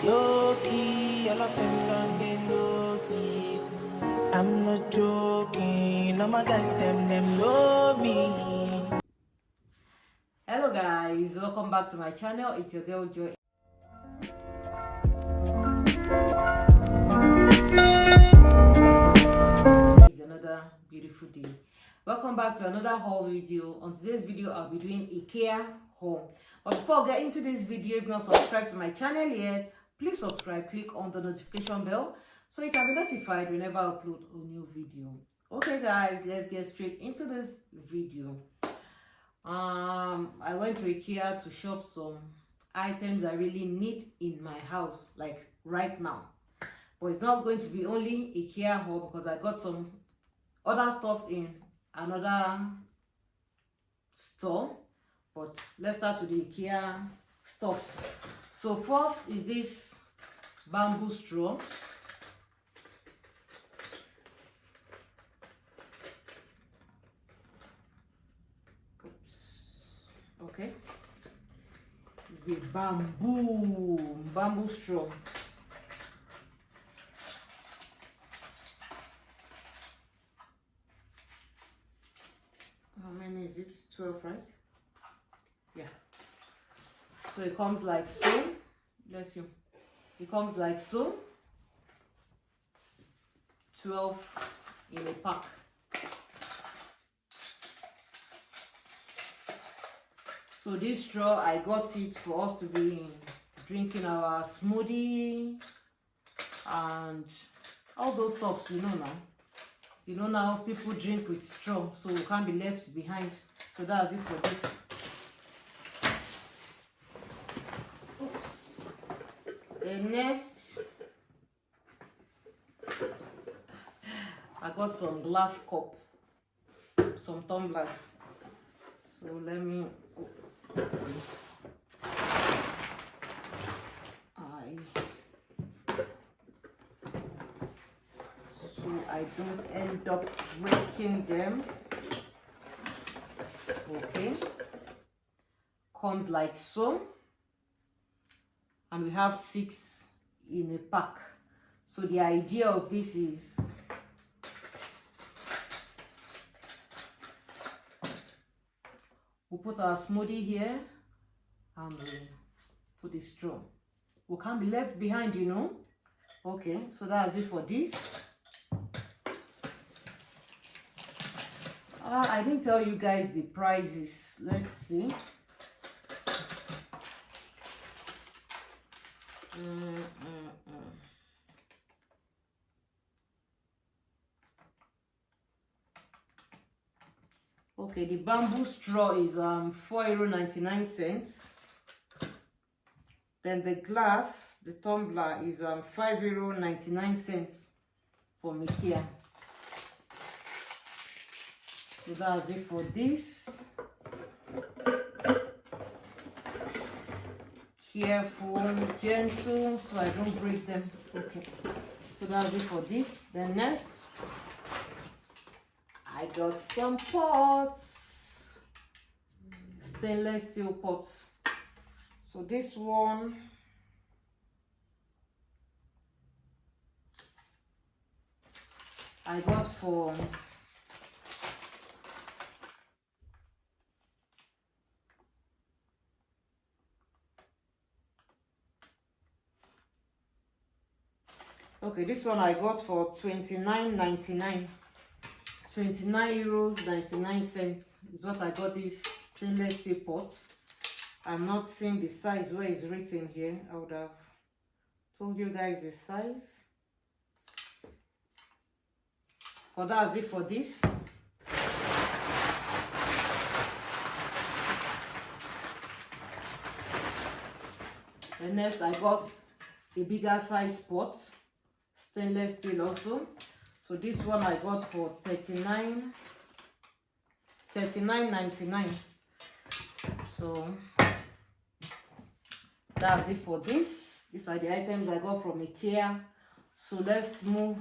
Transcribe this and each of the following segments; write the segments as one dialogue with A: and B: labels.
A: Low-key, all of them done they notice. I'm not joking, all my guys, them know me.
B: Hello guys, welcome back to my channel. It's your girl Joy. It's another beautiful day. Welcome back to another haul video. On today's video, I'll be doing IKEA haul. But before I get into this video, if you're not subscribed to my channel yet, please subscribe, click on the notification bell so you can be notified whenever I upload a new video. Okay guys, let's get straight into this video. I went to IKEA to shop some items I really need in my house, like right now. But it's not going to be only IKEA haul because I got some other stuff in another store. But let's start with the IKEA stuffs. So first is this bamboo straw. Okay, it's a bamboo straw. How many is it? 12, right? Yeah. So it comes like so. Bless you. It comes like so. 12 in a pack. So this straw, I got it for us to be drinking our smoothie and all those stuffs, you know now. You know now people drink with straw, so we can't be left behind. So that's it for this. Oops. The next, I got some glass cup, some tumblers. So let me I don't end up breaking them. Okay, comes like so, and we have 6 in a pack. So the idea of this is we put our smoothie here and we put the straw. We can't be left behind, you know. Okay, so that's it for this. I didn't tell you guys the prices. Let's see. Okay, the bamboo straw is €4.99. Then the glass, the tumbler, is €5.99 from IKEA. So that's it for this. Careful, gentle, so I don't break them. Okay, so that's it for this. Then next, I got some pots, stainless steel pots. So this one, I got for this one I got for €29.99. €29.99 is what I got this stainless steel pot. I'm not seeing the size where it's written here. I would have told you guys the size. But that's it for this. And next I got a bigger size pot, stainless steel also. So this one I got for $39.99. So that's it for this. These are the items I got from IKEA. So let's move.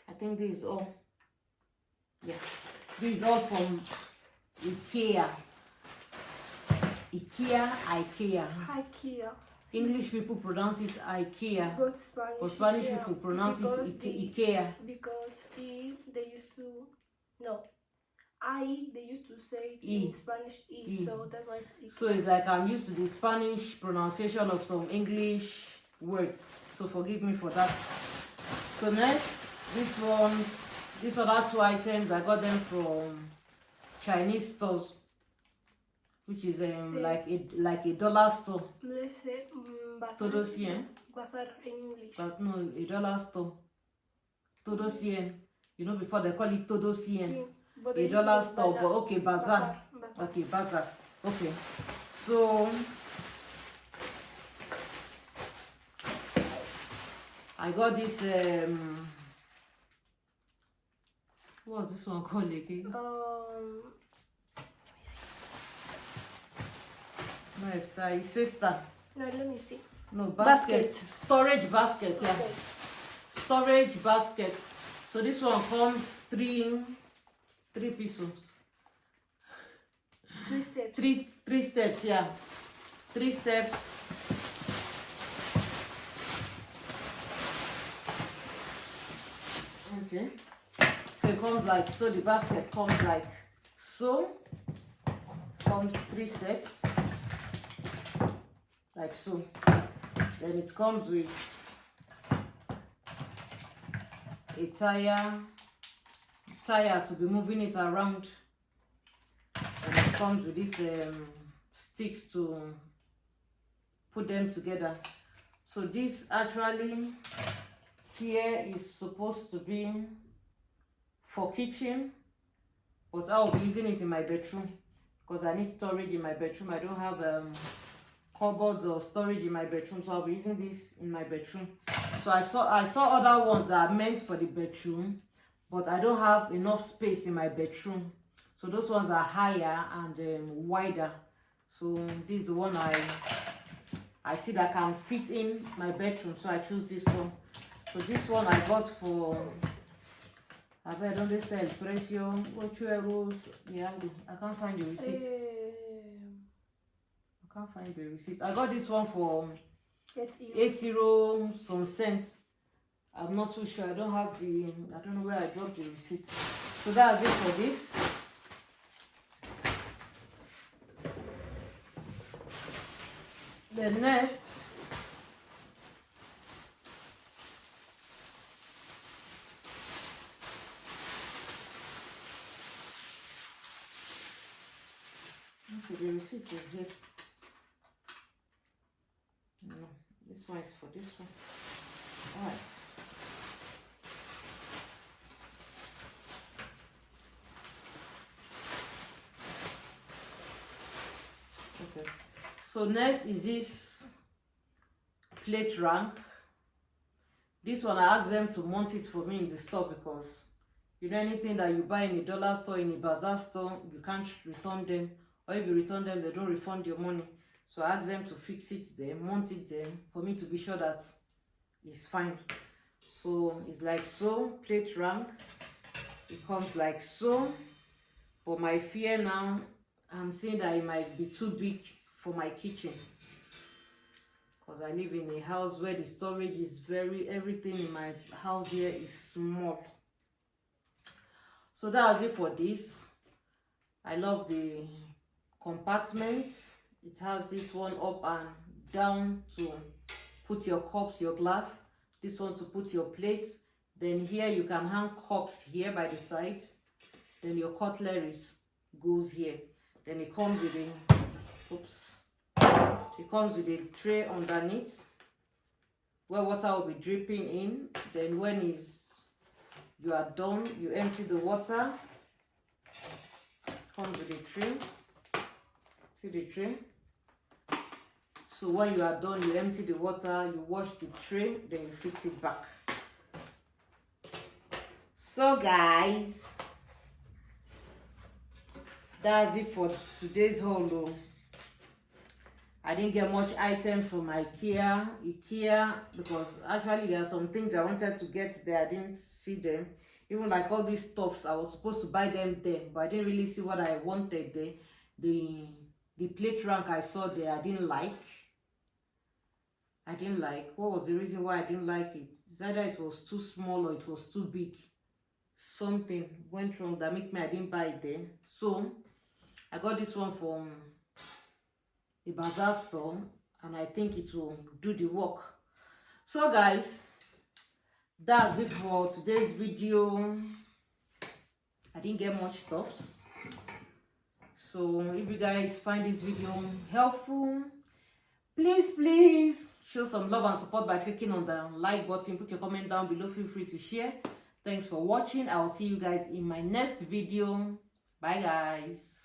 B: I think this is all. Yeah, this is all from IKEA. IKEA. English people pronounce it IKEA,
C: But
B: Spanish people pronounce it IKEA.
C: Because they used to, no, they used to say it
B: E.
C: in Spanish,
B: E.
C: so that's why it's IKEA.
B: So it's like I'm used to the Spanish pronunciation of some English words, so forgive me for that. So next, these other two items, I got them from Chinese stores, which is like a dollar store.
C: Let's say
B: Todo 100.
C: bazar in English.
B: But no, a dollar store. Todo 100. You know, before they call it todo 100.
C: But
B: A dollar store, but okay, bazaar. Okay, bazaar. Okay. So I got this what's this one called again? No, it's sister.
C: No, let me see.
B: No, basket. Storage basket, yeah.
C: Okay.
B: Storage basket. So this one comes three pieces.
C: 3 steps.
B: Three steps, yeah. 3 steps. Okay. So it comes like so. The basket comes like so. Comes 3 sets. Like so. Then it comes with a tire to be moving it around. And it comes with these sticks to put them together. So this actually here is supposed to be for kitchen, but I'll be using it in my bedroom because I need storage in my bedroom. I don't have cupboards or storage in my bedroom, so I'll be using this in my bedroom. So I saw other ones that are meant for the bedroom, but I don't have enough space in my bedroom. So those ones are higher and wider. So this is the one I see that can fit in my bedroom, so I choose this one. So this one I got for, I bet don't tell el precio, 8 euros. Yeah, I can't find the receipt. I can't find the receipt. I got this one for 8 euro some cents. I'm not too sure. I don't know where I dropped the receipt. So that's it for this. The next, okay, the receipt is here. No, this one is for this one. All right. Okay. So next is this plate rank. This one I asked them to mount it for me in the store because you know anything that you buy in a dollar store, in a bazaar store, you can't return them, or if you return them, they don't refund your money. So I asked them to fix it there, mount it there for me to be sure that it's fine. So it's like so, plate rank. It comes like so. But my fear now, I'm seeing that it might be too big for my kitchen because I live in a house where the storage is everything in my house here is small. So that's it for this. I love the compartments. It has this one up and down to put your cups, your glass, this one to put your plates. Then here you can hang cups here by the side. Then your cutleries goes here. Then it comes with it comes with a tray underneath where water will be dripping in. Then when you are done, you empty the water. Comes with a tray. See the tray? So when you are done, you empty the water, you wash the tray, then you fix it back. So guys, that's it for today's haul. I didn't get much items from IKEA because actually there are some things I wanted to get there. I didn't see them. Even like all these stuffs, I was supposed to buy them there, but I didn't really see what I wanted there. The plate rank I saw there, I didn't like. I didn't like. What was the reason why I didn't like it? It's either it was too small or it was too big. Something went wrong that made me I didn't buy it then. So I got this one from a bazaar store, and I think it will do the work. So guys, that's it for today's video. I didn't get much stuffs. So if you guys find this video helpful, please show some love and support by clicking on the like button. Put your comment down below. Feel free to share. Thanks for watching. I will see you guys in my next video. Bye guys.